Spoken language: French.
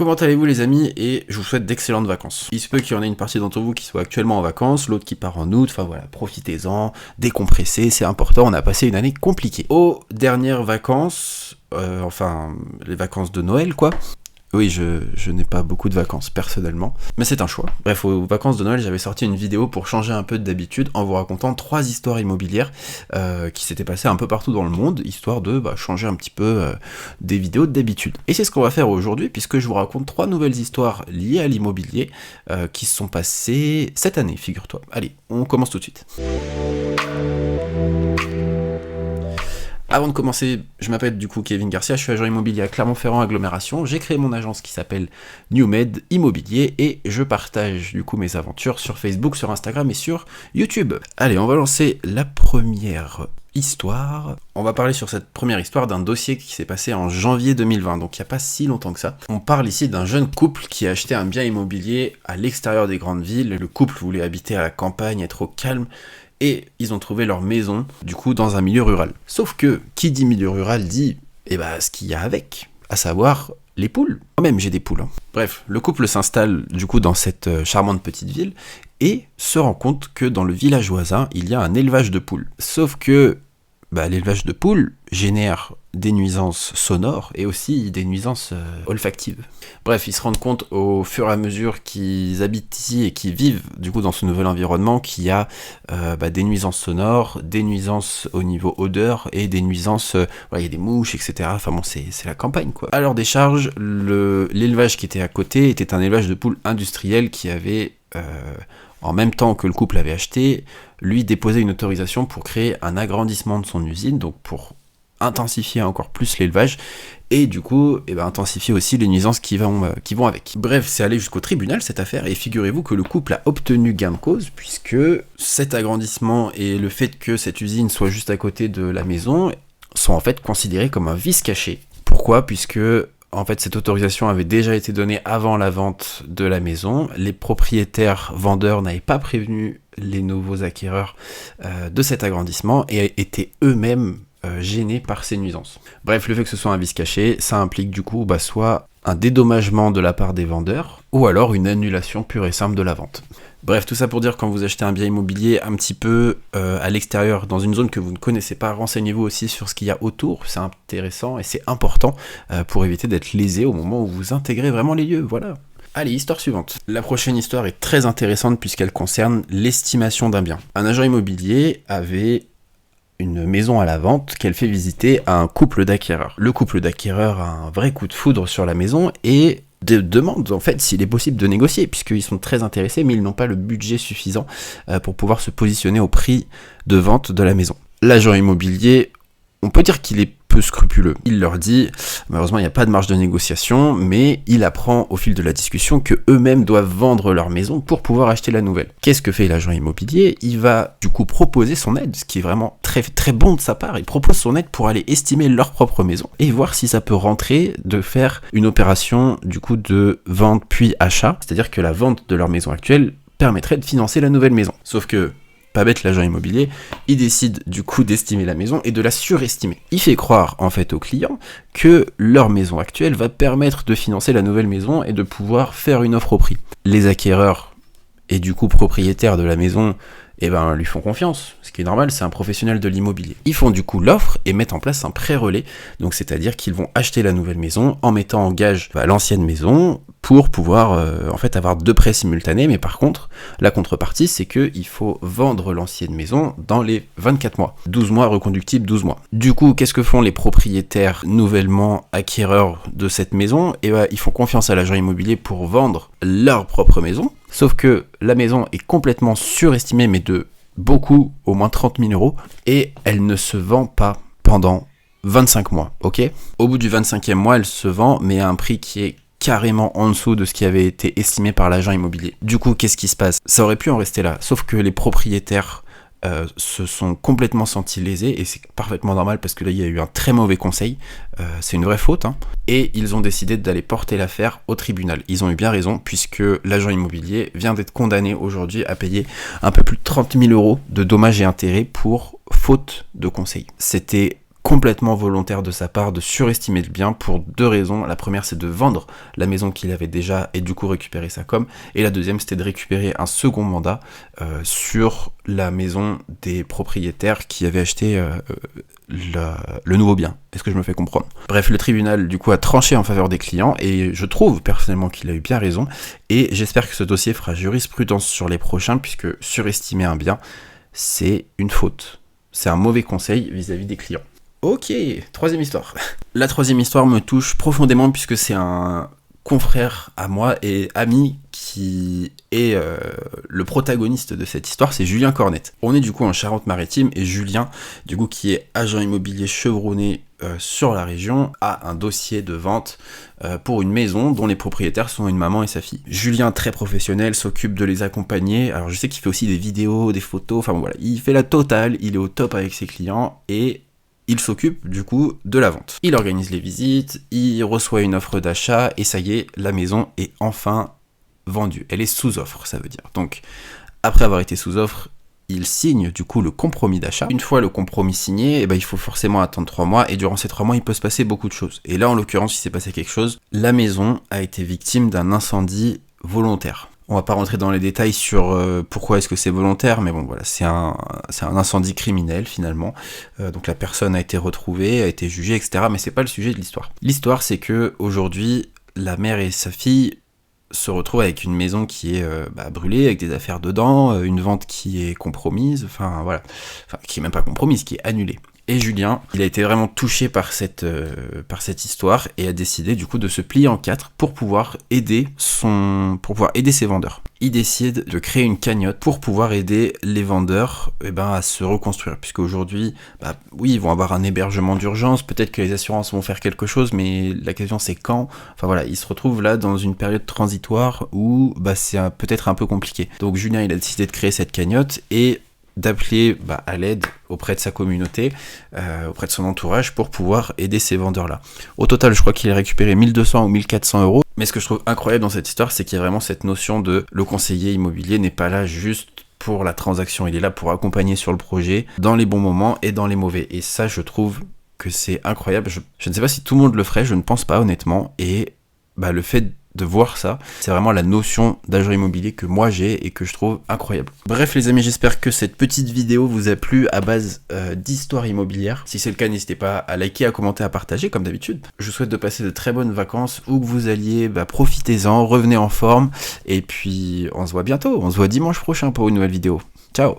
Comment allez-vous les amis, et je vous souhaite d'excellentes vacances. Il se peut qu'il y en ait une partie d'entre vous qui soit actuellement en vacances, l'autre qui part en août, enfin voilà, profitez-en, décompressez, c'est important, on a passé une année compliquée. Aux dernières vacances, les vacances de Noël quoi. Oui, je n'ai pas beaucoup de vacances, personnellement, mais c'est un choix. Bref, aux vacances de Noël, j'avais sorti une vidéo pour changer un peu d'habitude en vous racontant 3 histoires immobilières qui s'étaient passées un peu partout dans le monde, histoire de changer un petit peu des vidéos d'habitude. Et c'est ce qu'on va faire aujourd'hui, puisque je vous raconte 3 nouvelles histoires liées à l'immobilier qui se sont passées cette année, figure-toi. Allez, on commence tout de suite. Avant de commencer, je m'appelle du coup Kevin Garcia, je suis agent immobilier à Clermont-Ferrand Agglomération. J'ai créé mon agence qui s'appelle Newmed Immobilier et je partage du coup mes aventures sur Facebook, sur Instagram et sur YouTube. Allez, on va lancer la première histoire. On va parler sur cette première histoire d'un dossier qui s'est passé en janvier 2020, donc il n'y a pas si longtemps que ça. On parle ici d'un jeune couple qui a acheté un bien immobilier à l'extérieur des grandes villes. Le couple voulait habiter à la campagne, être au calme. Et ils ont trouvé leur maison, du coup, dans un milieu rural. Sauf que, qui dit milieu rural dit, ce qu'il y a avec, à savoir les poules. Moi-même, j'ai des poules. Hein. Bref, le couple s'installe, du coup, dans cette charmante petite ville, et se rend compte que dans le village voisin, il y a un élevage de poules. Sauf que, l'élevage de poules génère des nuisances sonores et aussi des nuisances olfactives. Bref, ils se rendent compte au fur et à mesure qu'ils habitent ici et qu'ils vivent du coup dans ce nouvel environnement qu'il y a des nuisances sonores, des nuisances au niveau odeur et des nuisances, il y a des mouches, etc. Enfin bon, c'est la campagne quoi. À leur décharge, l'élevage qui était à côté était un élevage de poules industriel qui avait en même temps que le couple avait acheté, lui déposé une autorisation pour créer un agrandissement de son usine, donc pour intensifier encore plus l'élevage, et du coup, intensifier aussi les nuisances qui vont avec. Bref, c'est allé jusqu'au tribunal cette affaire, et figurez-vous que le couple a obtenu gain de cause, puisque cet agrandissement et le fait que cette usine soit juste à côté de la maison sont en fait considérés comme un vice caché. Pourquoi ? Puisque en fait, cette autorisation avait déjà été donnée avant la vente de la maison. Les propriétaires vendeurs n'avaient pas prévenu les nouveaux acquéreurs de cet agrandissement et étaient eux-mêmes gênés par ces nuisances. Bref, le fait que ce soit un vice caché, ça implique du coup soit un dédommagement de la part des vendeurs ou alors une annulation pure et simple de la vente. Bref, tout ça pour dire, quand vous achetez un bien immobilier un petit peu à l'extérieur, dans une zone que vous ne connaissez pas, renseignez-vous aussi sur ce qu'il y a autour, c'est intéressant et c'est important pour éviter d'être lésé au moment où vous intégrez vraiment les lieux, voilà. Allez, histoire suivante. La prochaine histoire est très intéressante puisqu'elle concerne l'estimation d'un bien. Un agent immobilier avait une maison à la vente qu'elle fait visiter à un couple d'acquéreurs. Le couple d'acquéreurs a un vrai coup de foudre sur la maison et demande en fait s'il est possible de négocier, puisqu'ils sont très intéressés mais ils n'ont pas le budget suffisant pour pouvoir se positionner au prix de vente de la maison. L'agent immobilier, on peut dire qu'il est peu scrupuleux. Il leur dit, malheureusement il n'y a pas de marge de négociation, mais il apprend au fil de la discussion que eux-mêmes doivent vendre leur maison pour pouvoir acheter la nouvelle. Qu'est-ce que fait l'agent immobilier ? Il va du coup proposer son aide, ce qui est vraiment très, très bon de sa part. Il propose son aide pour aller estimer leur propre maison et voir si ça peut rentrer de faire une opération du coup de vente puis achat, c'est-à-dire que la vente de leur maison actuelle permettrait de financer la nouvelle maison. Sauf que pas bête l'agent immobilier, il décide du coup d'estimer la maison et de la surestimer. Il fait croire en fait aux clients que leur maison actuelle va permettre de financer la nouvelle maison et de pouvoir faire une offre au prix. Les acquéreurs et du coup propriétaires de la maison lui font confiance, ce qui est normal, c'est un professionnel de l'immobilier. Ils font du coup l'offre et mettent en place un pré-relais, donc c'est-à-dire qu'ils vont acheter la nouvelle maison en mettant en gage l'ancienne maison pour pouvoir avoir 2 prêts simultanés, mais par contre, la contrepartie, c'est qu'il faut vendre l'ancienne maison dans les 24 mois. 12 mois reconductibles, 12 mois. Du coup, qu'est-ce que font les propriétaires nouvellement acquéreurs de cette maison ? Ils font confiance à l'agent immobilier pour vendre leur propre maison, sauf que la maison est complètement surestimée, mais de beaucoup, au moins 30 000 €, et elle ne se vend pas pendant 25 mois, ok ? Au bout du 25e mois, elle se vend, mais à un prix qui est carrément en dessous de ce qui avait été estimé par l'agent immobilier. Du coup, qu'est-ce qui se passe ? Ça aurait pu en rester là, sauf que les propriétaires se sont complètement sentis lésés, et c'est parfaitement normal parce que là il y a eu un très mauvais conseil, c'est une vraie faute, hein, et ils ont décidé d'aller porter l'affaire au tribunal. Ils ont eu bien raison puisque l'agent immobilier vient d'être condamné aujourd'hui à payer un peu plus de 30 000 € de dommages et intérêts pour faute de conseil. C'était complètement volontaire de sa part de surestimer le bien pour deux raisons. La première, c'est de vendre la maison qu'il avait déjà et du coup récupérer sa com. Et la deuxième, c'était de récupérer un second mandat sur la maison des propriétaires qui avaient acheté le nouveau bien. Est-ce que je me fais comprendre? Bref, le tribunal du coup a tranché en faveur des clients et je trouve personnellement qu'il a eu bien raison et j'espère que ce dossier fera jurisprudence sur les prochains puisque surestimer un bien, c'est une faute. C'est un mauvais conseil vis-à-vis des clients. Ok, troisième histoire. La troisième histoire me touche profondément puisque c'est un confrère à moi et ami qui est le protagoniste de cette histoire, c'est Julien Cornette. On est du coup en Charente-Maritime et Julien, du coup qui est agent immobilier chevronné sur la région, a un dossier de vente pour une maison dont les propriétaires sont une maman et sa fille. Julien, très professionnel, s'occupe de les accompagner. Alors je sais qu'il fait aussi des vidéos, des photos, enfin bon, voilà, il fait la totale, il est au top avec ses clients et il s'occupe du coup de la vente. Il organise les visites, il reçoit une offre d'achat et ça y est, la maison est enfin vendue. Elle est sous offre, ça veut dire. Donc, après avoir été sous offre, il signe du coup le compromis d'achat. Une fois le compromis signé, il faut forcément attendre 3 mois et durant ces 3 mois, il peut se passer beaucoup de choses. Et là, en l'occurrence, il s'est passé quelque chose. La maison a été victime d'un incendie volontaire. On va pas rentrer dans les détails sur pourquoi est-ce que c'est volontaire, mais bon voilà, c'est un incendie criminel finalement. Donc la personne a été retrouvée, a été jugée, etc. Mais c'est pas le sujet de l'histoire. L'histoire, c'est que aujourd'hui, la mère et sa fille se retrouvent avec une maison qui est brûlée, avec des affaires dedans, une vente qui est compromise, qui est même pas compromise, qui est annulée. Et Julien, il a été vraiment touché par cette histoire et a décidé du coup de se plier en 4 pour pouvoir aider ses vendeurs. Il décide de créer une cagnotte pour pouvoir aider les vendeurs à se reconstruire, puisque aujourd'hui, oui, ils vont avoir un hébergement d'urgence, peut-être que les assurances vont faire quelque chose, mais la question c'est quand. Enfin voilà, ils se retrouvent là dans une période transitoire où c'est peut-être un peu compliqué. Donc Julien, il a décidé de créer cette cagnotte et d'appeler à l'aide auprès de sa communauté, auprès de son entourage pour pouvoir aider ces vendeurs-là. Au total, je crois qu'il a récupéré 1200 ou 1400 euros. Mais ce que je trouve incroyable dans cette histoire, c'est qu'il y a vraiment cette notion de le conseiller immobilier n'est pas là juste pour la transaction, il est là pour accompagner sur le projet dans les bons moments et dans les mauvais. Et ça, je trouve que c'est incroyable. Je ne sais pas si tout le monde le ferait, je ne pense pas honnêtement. Et le fait de voir ça, c'est vraiment la notion d'agent immobilier que moi j'ai et que je trouve incroyable. Bref les amis, j'espère que cette petite vidéo vous a plu à base d'histoire immobilière. Si c'est le cas, n'hésitez pas à liker, à commenter, à partager comme d'habitude. Je vous souhaite de passer de très bonnes vacances, où que vous alliez, profitez-en, revenez en forme et puis on se voit bientôt, on se voit dimanche prochain pour une nouvelle vidéo. Ciao.